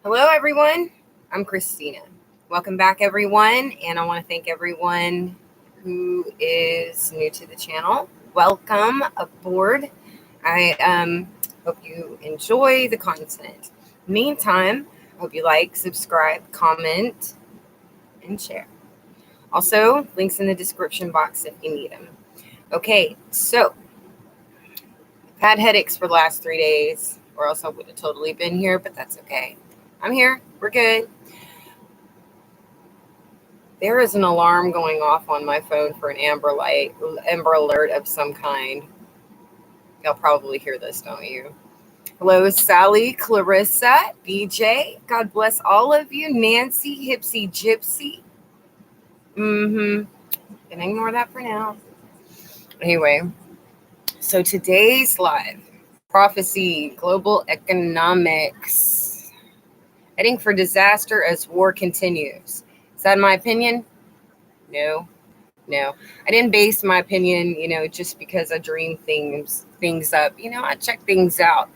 Hello, everyone. I'm Christina. Welcome back, everyone. And I want to thank everyone who is new to the channel. Welcome aboard. I hope you enjoy the content. Meantime, I hope you like, subscribe, comment, and share. Also, links in the description box if you need them. Okay, so I've had headaches for the last 3 days, or else I would have totally been here, but that's okay. I'm here. We're good. There is an alarm going off on my phone for an amber alert of some kind. Y'all probably hear this, don't you? Hello, Sally, Clarissa, BJ. God bless all of you. Nancy, Hipsy Gypsy. Gonna ignore that for now. Anyway, so today's live prophecy, global economics, heading for disaster as war continues. Is that my opinion? No. I didn't base my opinion, just because I dream things up. I check things out,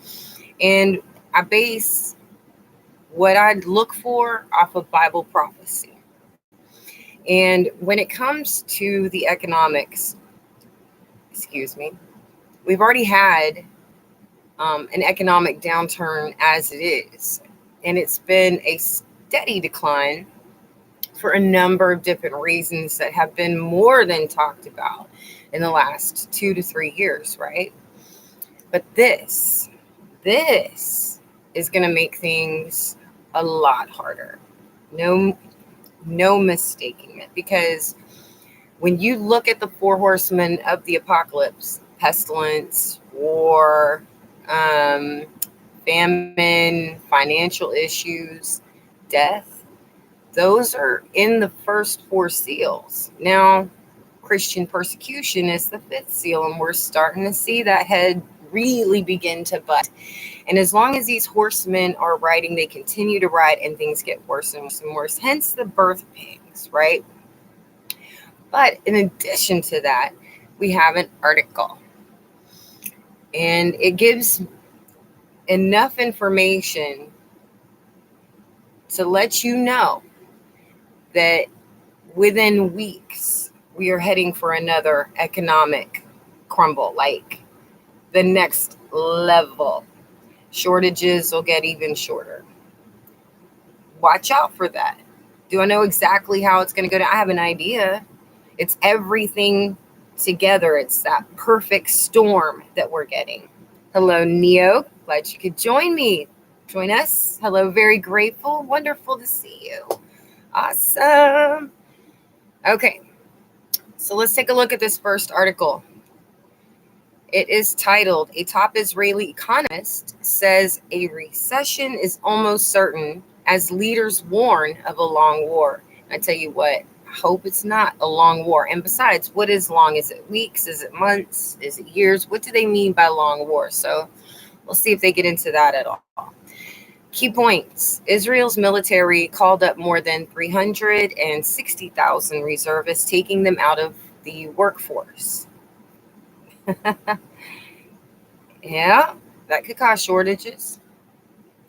and I base what I look for off of Bible prophecy. And when it comes to the economics, we've already had an economic downturn as it is, and it's been a steady decline for a number of different reasons that have been more than talked about in the last 2 to 3 years, right? But this is going to make things a lot harder. No mistaking it, because when you look at the four horsemen of the apocalypse, pestilence, war, famine, financial issues, death, those are in the first four seals. Now, Christian persecution is the fifth seal, and we're starting to see that head really begin to butt. And as long as these horsemen are riding, they continue to ride, and things get worse and worse and worse. Hence the birth pangs, right? But in addition to that, we have an article, and it gives enough information to let you know that within weeks, we are heading for another economic crumble, like the next level. Shortages will get even shorter. Watch out for that. Do I know exactly how it's going to go down? I have an idea. It's everything together. It's that perfect storm that we're getting. Hello, Neo. Glad you could join me. Join us. Hello, very grateful. Wonderful to see you. Awesome. Okay, so let's take a look at this first article. It is titled, "A Top Israeli Economist Says a Recession is Almost Certain as Leaders Warn of a Long War." I tell you what, I hope it's not a long war. And besides, what is long? Is it weeks? Is it months? Is it years? What do they mean by long war? So we'll see if they get into that at all. Key points. Israel's military called up more than 360,000 reservists, taking them out of the workforce. Yeah, that could cause shortages.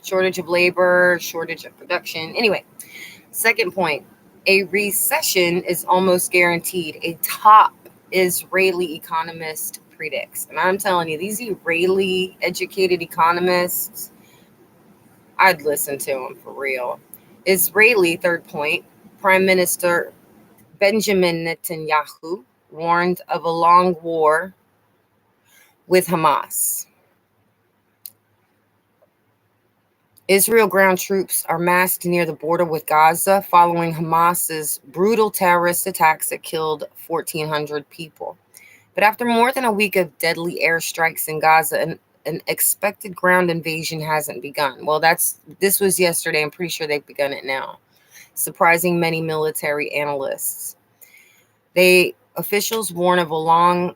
Shortage of labor, shortage of production. Anyway, second point. A recession is almost guaranteed. A top Israeli economist predicts. And I'm telling you, these Israeli educated economists, I'd listen to him for real. Israeli, third point, Prime Minister Benjamin Netanyahu warned of a long war with Hamas. Israel ground troops are massed near the border with Gaza following Hamas's brutal terrorist attacks that killed 1,400 people. But after more than a week of deadly airstrikes in Gaza, an expected ground invasion hasn't begun. Well, this was yesterday. I'm pretty sure they've begun it now, surprising many military analysts. Officials warn of a long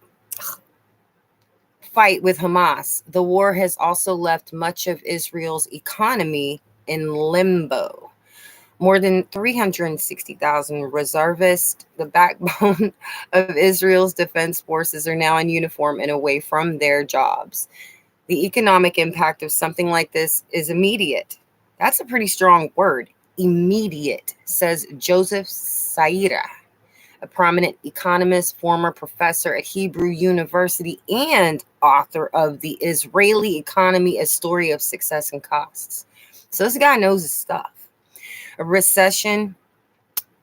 fight with Hamas. The war has also left much of Israel's economy in limbo. More than 360,000 reservists, the backbone of Israel's defense forces, are now in uniform and away from their jobs. The economic impact of something like this is immediate. That's a pretty strong word. Immediate, says Joseph Saira, a prominent economist, former professor at Hebrew University, and author of The Israeli Economy: A Story of Success and Costs. So this guy knows his stuff. A recession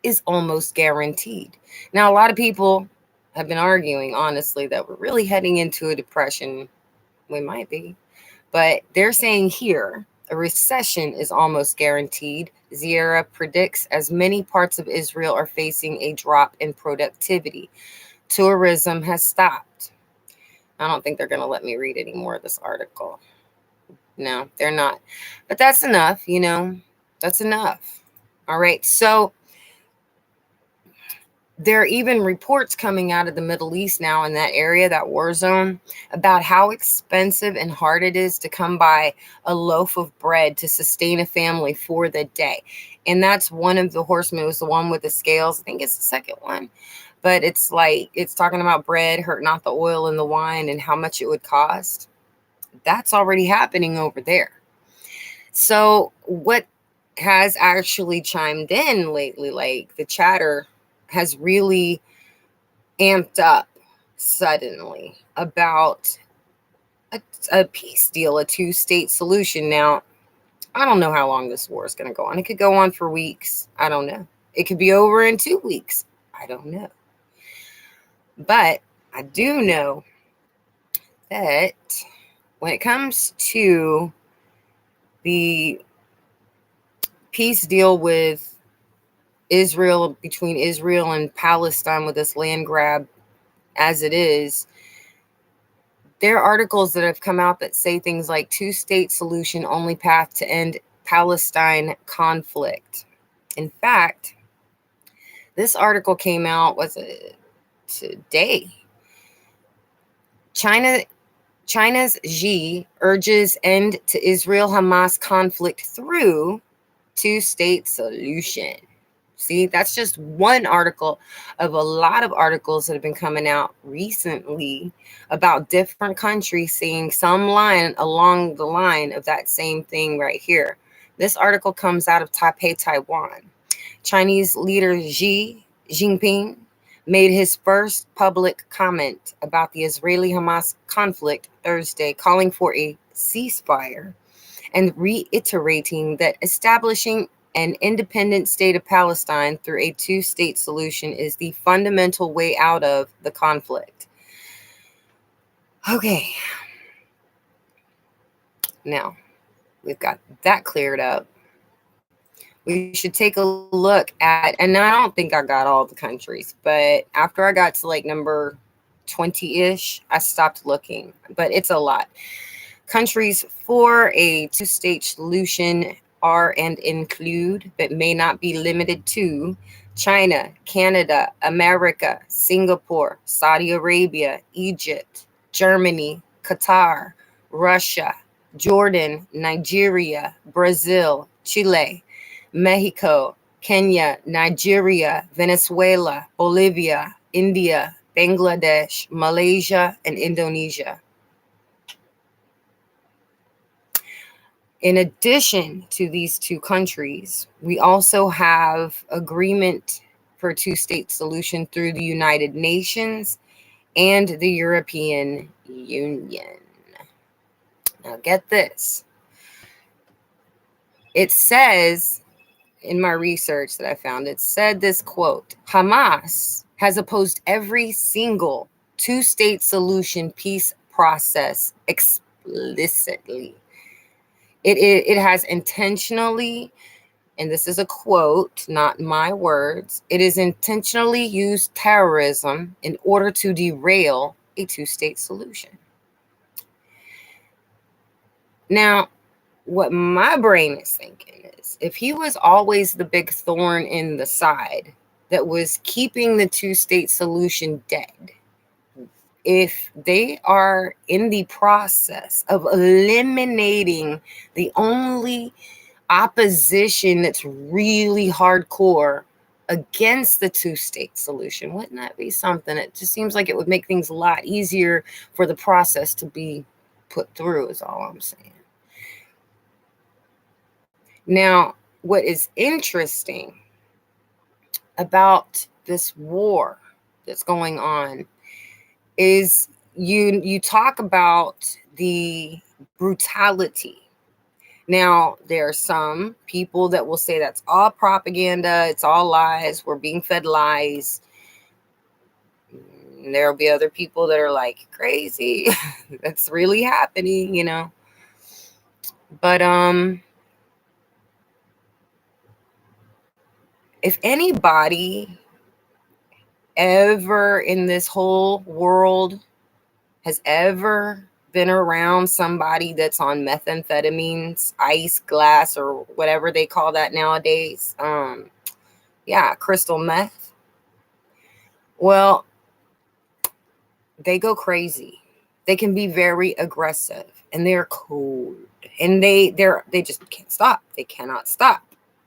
is almost guaranteed. Now, a lot of people have been arguing, honestly, that we're really heading into a depression. We might be. But they're saying here a recession is almost guaranteed. Ziera predicts as many parts of Israel are facing a drop in productivity. Tourism has stopped. I don't think they're going to let me read any more of this article. No, they're not. But that's enough, That's enough. All right. So there are even reports coming out of the Middle East now in that area, that war zone, about how expensive and hard it is to come by a loaf of bread to sustain a family for the day. And that's one of the horsemen. It was the one with the scales. I think it's the second one. But it's talking about bread, hurting out the oil and the wine and how much it would cost. That's already happening over there. So what has actually chimed in lately, like the chatter has really amped up suddenly about a peace deal, a two-state solution. Now, I don't know how long this war is going to go on. It could go on for weeks. I don't know. It could be over in 2 weeks. I don't know. But I do know that when it comes to the peace deal with Israel, between Israel and Palestine, with this land grab as it is, there are articles that have come out that say things like two-state solution, only path to end Palestine conflict. In fact, this article came out, was it today? China's Xi urges end to Israel-Hamas conflict through two-state solution. See, that's just one article of a lot of articles that have been coming out recently about different countries saying some line along the line of that same thing right here. This article comes out of Taipei, Taiwan. Chinese leader Xi Jinping made his first public comment about the Israeli-Hamas conflict Thursday, calling for a ceasefire and reiterating that establishing an independent state of Palestine through a two-state solution is the fundamental way out of the conflict. Okay. Now, we've got that cleared up. We should take a look at, and I don't think I got all the countries, but after I got to like number 20-ish, I stopped looking, but it's a lot. Countries for a two-state solution are and include, but may not be limited to, China, Canada, America, Singapore, Saudi Arabia, Egypt, Germany, Qatar, Russia, Jordan, Nigeria, Brazil, Chile, Mexico, Kenya, Nigeria, Venezuela, Bolivia, India, Bangladesh, Malaysia, and Indonesia. In addition to these two countries, we also have agreement for a two-state solution through the United Nations and the European Union. Now get this. It says in my research that I found, it said this quote, Hamas has opposed every single two-state solution peace process explicitly. It has intentionally, and this is a quote, not my words, it is intentionally used terrorism in order to derail a two-state solution. Now, what my brain is thinking is, if he was always the big thorn in the side that was keeping the two-state solution dead, if they are in the process of eliminating the only opposition that's really hardcore against the two-state solution, wouldn't that be something? It just seems like it would make things a lot easier for the process to be put through, is all I'm saying. Now, what is interesting about this war that's going on is you talk about the brutality. Now, there are some people that will say that's all propaganda, it's all lies, we're being fed lies. And there'll be other people that are like, crazy, that's really happening, you know. But if anybody ever in this whole world has ever been around somebody that's on methamphetamines, ice glass, or whatever they call that nowadays, yeah, crystal meth, well, they go crazy. They can be very aggressive, and they're cold, and they just can't stop. They cannot stop,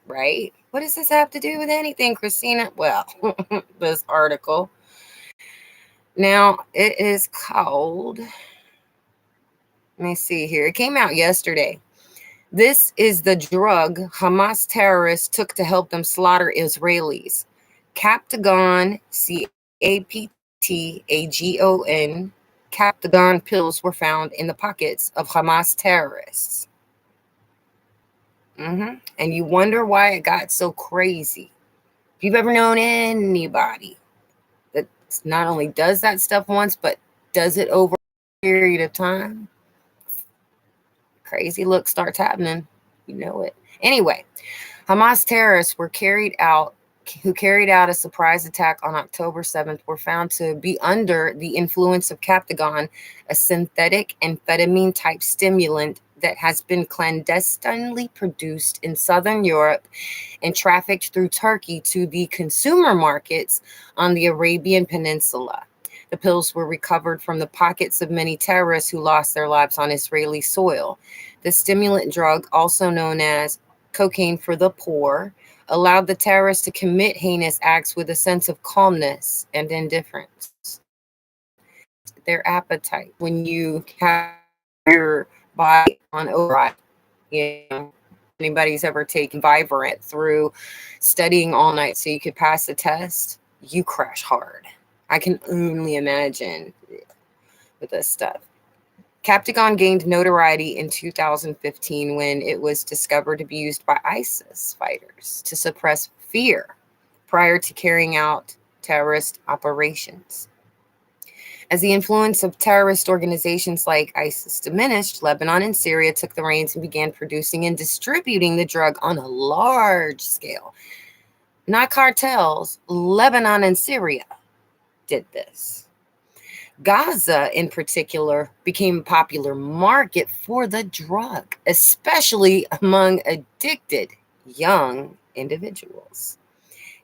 right? What does this have to do with anything, Christina? Well, this article. Now, it is called, let me see here. It came out yesterday. This is the drug Hamas terrorists took to help them slaughter Israelis. Captagon, Captagon, Captagon pills were found in the pockets of Hamas terrorists. And you wonder why it got so crazy. If you've ever known anybody that not only does that stuff once, but does it over a period of time, crazy look starts happening. You know it. Anyway, Hamas terrorists who carried out a surprise attack on October 7th were found to be under the influence of Captagon, a synthetic amphetamine type stimulant that has been clandestinely produced in southern Europe and trafficked through Turkey to the consumer markets on the Arabian Peninsula. The pills were recovered from the pockets of many terrorists who lost their lives on Israeli soil. The stimulant drug, also known as cocaine for the poor, allowed the terrorists to commit heinous acts with a sense of calmness and indifference. Their appetite when you have your body on override. You know, anybody's ever taken Vibrant through studying all night so you could pass the test, you crash hard. I can only imagine with this stuff. Captagon gained notoriety in 2015 when it was discovered to be used by ISIS fighters to suppress fear prior to carrying out terrorist operations. As the influence of terrorist organizations like ISIS diminished, Lebanon and Syria took the reins and began producing and distributing the drug on a large scale. Not cartels, Lebanon and Syria did this. Gaza, in particular, became a popular market for the drug, especially among addicted young individuals.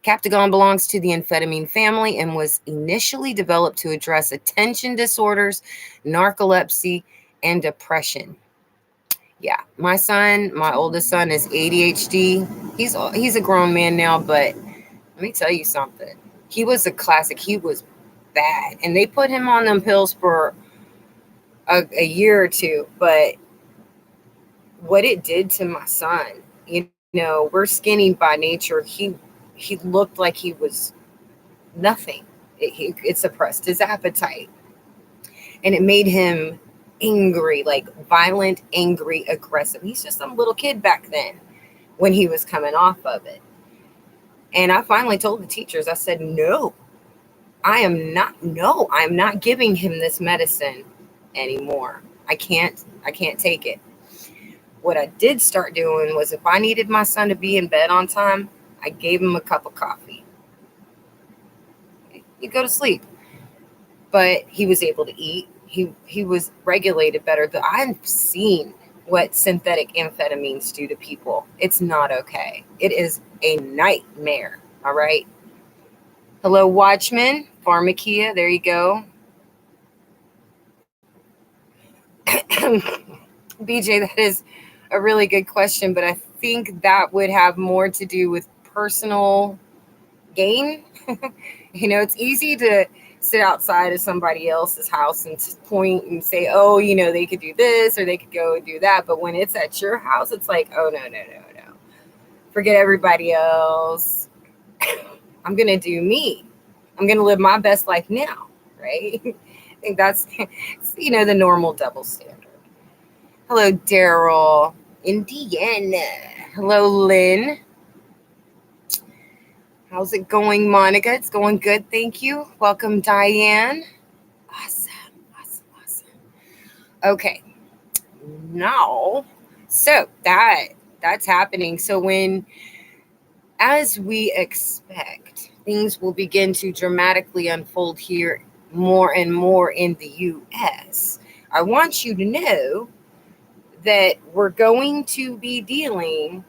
Captagon belongs to the amphetamine family and was initially developed to address attention disorders, narcolepsy, and depression. Yeah, my oldest son, is ADHD. He's a grown man now, but let me tell you something. He was a classic. He was bad, and they put him on them pills for a year or two. But what it did to my son, we're skinny by nature. He looked like he was nothing. It suppressed his appetite, and it made him angry, like violent, angry, aggressive. He's just some little kid back then when he was coming off of it. And I finally told the teachers, I said, no, I'm not giving him this medicine anymore. I can't take it. What I did start doing was, if I needed my son to be in bed on time, I gave him a cup of coffee. He'd go to sleep. But he was able to eat. He was regulated better. But I've seen what synthetic amphetamines do to people. It's not okay. It is a nightmare. All right. Hello, Watchman, Pharmakia. There you go. BJ, that is a really good question, but I think that would have more to do with personal gain. It's easy to sit outside of somebody else's house and point and say, oh, they could do this or they could go and do that. But when it's at your house, it's like, oh, no. forget everybody else. I'm going to do me. I'm going to live my best life now, right? I think that's, the normal double standard. Hello, Daryl. Indiana. Hello, Lynn. How's it going, Monica? It's going good, thank you. Welcome, Diane. Awesome. Okay. Now, so that's happening. So as we expect, things will begin to dramatically unfold here more and more in the U.S. I want you to know that we're going to be dealing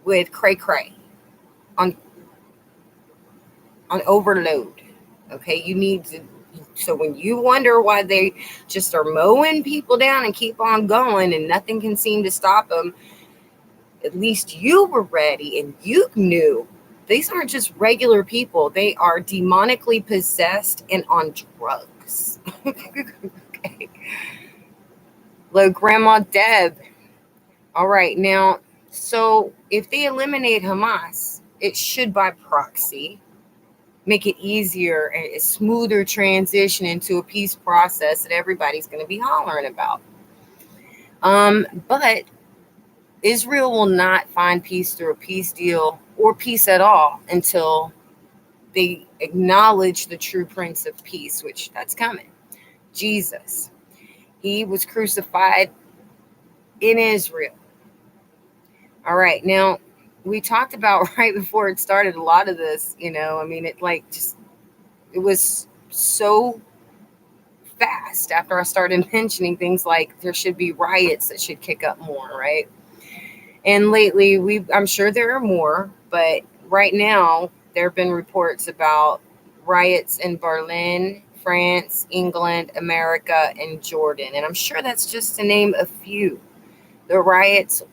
with cray on overload. Okay, you need to. So when you wonder why they just are mowing people down and keep on going and nothing can seem to stop them, at least you were ready and you knew these aren't just regular people. They are demonically possessed and on drugs. Okay. Hello, Grandma Deb. All right, now, so if they eliminate Hamas, it should by proxy make it easier and a smoother transition into a peace process that everybody's going to be hollering about. But Israel will not find peace through a peace deal or peace at all until they acknowledge the true Prince of Peace, which that's coming. Jesus. He was crucified in Israel. All right. Now, we talked about right before it started a lot of this, it was so fast after I started mentioning things like there should be riots that should kick up more, right? And lately, I'm sure there are more, but right now there have been reports about riots in Berlin, France, England, America, and Jordan. And I'm sure that's just to name a few. The riots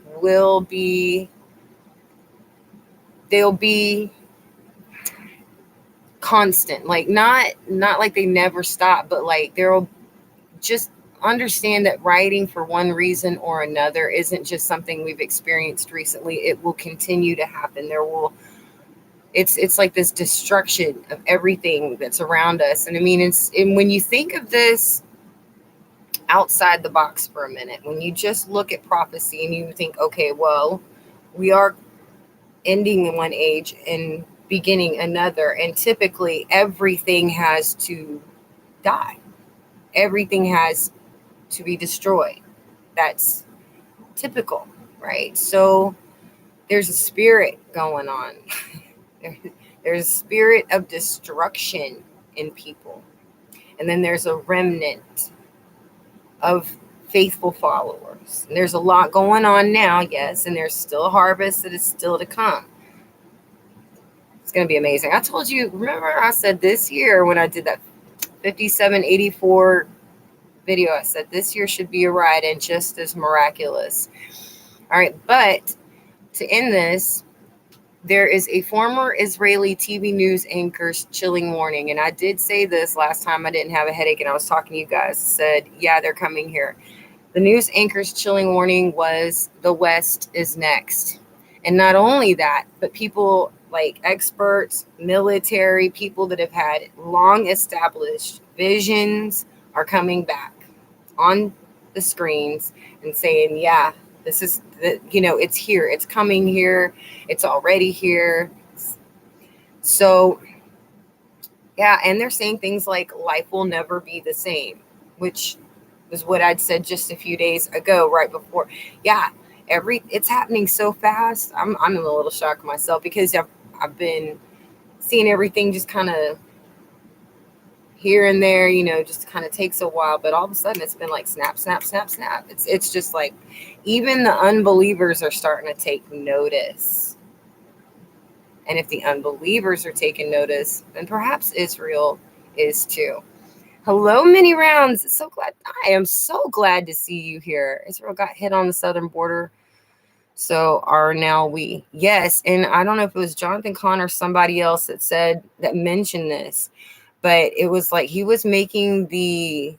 they'll be constant, like not like they never stop, but like there'll just understand that rioting for one reason or another isn't just something we've experienced recently. It will continue to happen. It's like this destruction of everything that's around us. And and when you think of this outside the box for a minute, when you just look at prophecy and you think, okay, well, we are ending one age and beginning another, and typically everything has to die. Everything has to be destroyed. That's typical, right? So there's a spirit going on. There's a spirit of destruction in people. And then there's a remnant of faithful followers. And there's a lot going on now, yes, and there's still a harvest that is still to come. It's going to be amazing. I told you, remember I said this year when I did that 5784 video, I said this year should be a ride and just as miraculous. All right, but to end this, there is a former Israeli TV news anchor's chilling warning. And I did say this last time I didn't have a headache and I was talking to you guys. I said, yeah, they're coming here. The news anchor's chilling warning was the West is next. And not only that, but people like experts, military, people that have had long established visions are coming back on the screens and saying, yeah, this is, it's here. It's coming here. It's already here. So, yeah, and they're saying things like life will never be the same, which was what I'd said just a few days ago, right before. Yeah, it's happening so fast. I'm a little shocked myself because I've been seeing everything just kind of here and there, just kind of takes a while, but all of a sudden it's been like snap, snap, snap, snap. It's just like even the unbelievers are starting to take notice. And if the unbelievers are taking notice, then perhaps Israel is too. Hello, Mini Rounds. I am so glad to see you here. Israel got hit on the southern border. So are now we. Yes, and I don't know if it was Jonathan Kahn or somebody else that mentioned this. But it was like he was making the,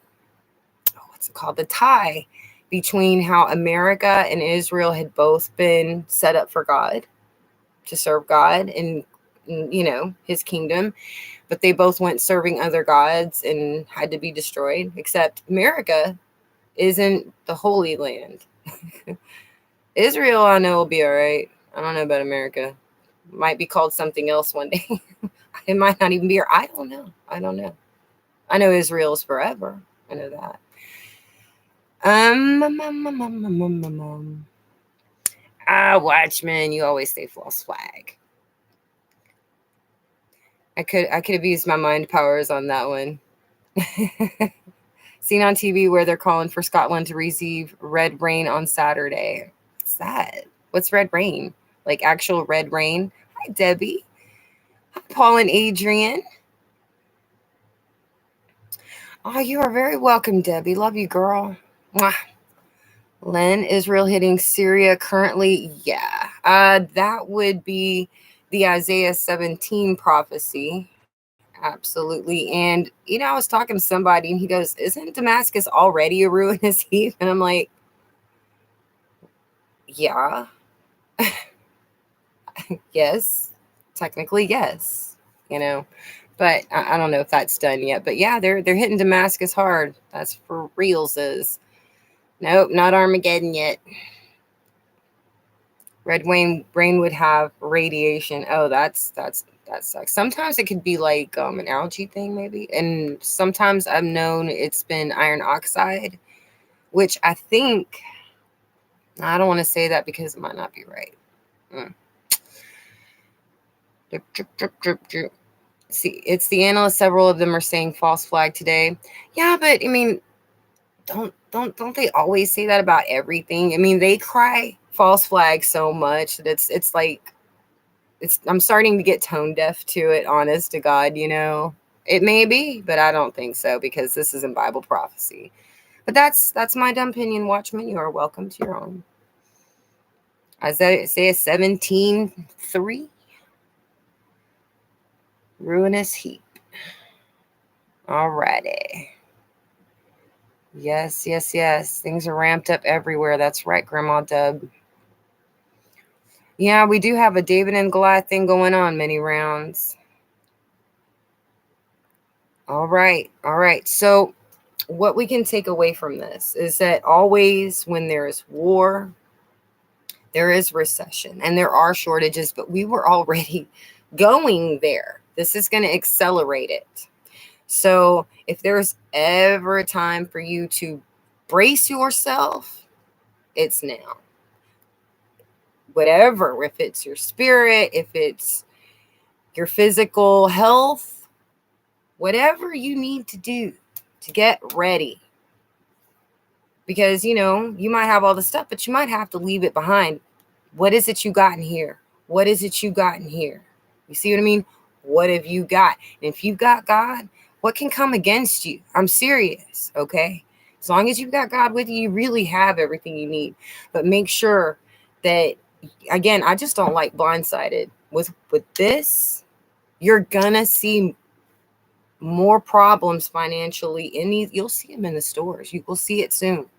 what's it called? The tie between how America and Israel had both been set up for God, to serve God and, his kingdom, but they both went serving other gods and had to be destroyed, except America isn't the Holy Land. Israel, I know, will be all right. I don't know about America. Might be called something else one day. It might not even be here. I don't know. I know Israel is forever. I know that. Watchman, you always say false flag. I could have used my mind powers on that one. Seen on TV where they're calling for Scotland to receive red rain on Saturday. What's that? What's red rain? Like actual red rain? Hi, Debbie. Hi, Paul and Adrian. Oh, you are very welcome, Debbie. Love you, girl. Mwah. Len, Israel hitting Syria currently? Yeah. That would be the Isaiah 17 prophecy. Absolutely. And, I was talking to somebody and he goes, isn't Damascus already a ruinous heap? And I'm like, yeah. Yes. Technically, yes. But I don't know if that's done yet. But yeah, they're hitting Damascus hard. That's for reals. Nope, not Armageddon yet. Red rain would have radiation. Oh, that sucks. Sometimes it could be like an algae thing, maybe. And sometimes I've known it's been iron oxide, which I think, I don't want to say that because it might not be right. See, it's the analysts. Several of them are saying false flag today. Yeah, but I mean, don't they always say that about everything? I mean, they cry false flag so much that it's like I'm starting to get tone deaf to it, honest to God, It may be, but I don't think so because this isn't Bible prophecy. But that's my dumb opinion, Watchman. You are welcome to your own. Isaiah 17:3. Ruinous heap. Alrighty. Yes. Things are ramped up everywhere. That's right, Grandma Dub. Yeah, we do have a David and Goliath thing going on many rounds. All right. So what we can take away from this is that always when there is war, there is recession and there are shortages, but we were already going there. This is going to accelerate it. So if there's ever a time for you to brace yourself, it's now. Whatever, if it's your spirit, if it's your physical health, whatever you need to do to get ready. Because, you might have all the stuff, but you might have to leave it behind. What is it you got in here? What is it you got in here? You see what I mean? What have you got? And if you've got God, what can come against you? I'm serious, okay? As long as you've got God with you, you really have everything you need. But make sure that, again, I just don't like blindsided. With this, you're gonna see more problems financially you'll see them in the stores. You will see it soon.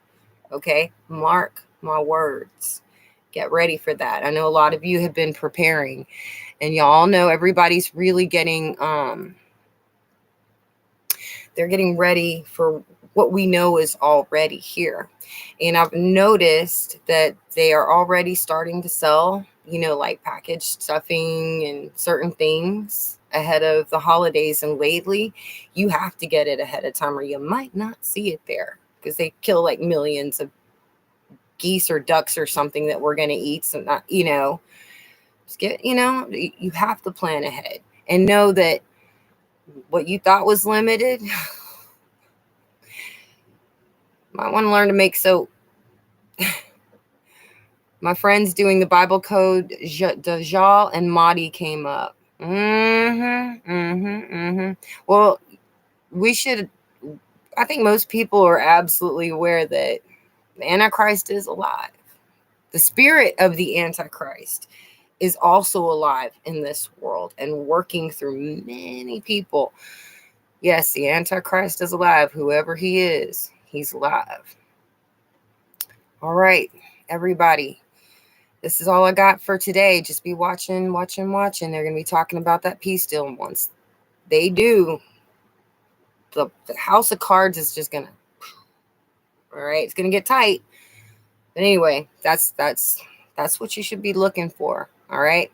Okay, mark my words. Get ready for that. I know a lot of you have been preparing, and y'all know everybody's really getting they're getting ready for what we know is already here. And I've noticed that they are already starting to sell, like packaged stuffing and certain things ahead of the holidays. And lately, you have to get it ahead of time or you might not see it there because they kill like millions of geese or ducks or something that we're going to eat. So not, just get, you have to plan ahead and know that what you thought was limited, might want to learn to make soap. My friends doing the Bible code, Dajal and Mahdi came up. Well, I think most people are absolutely aware that the Antichrist is alive. The spirit of the Antichrist is also alive in this world and working through many people. Yes, the Antichrist is alive. Whoever he is, he's alive. All right, everybody. This is all I got for today. Just be watching. They're going to be talking about that peace deal. And once they do, the house of cards is just going to, all right, it's going to get tight. But anyway, that's what you should be looking for. All right.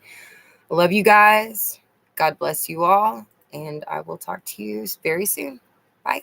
I love you guys. God bless you all. And I will talk to you very soon. Bye.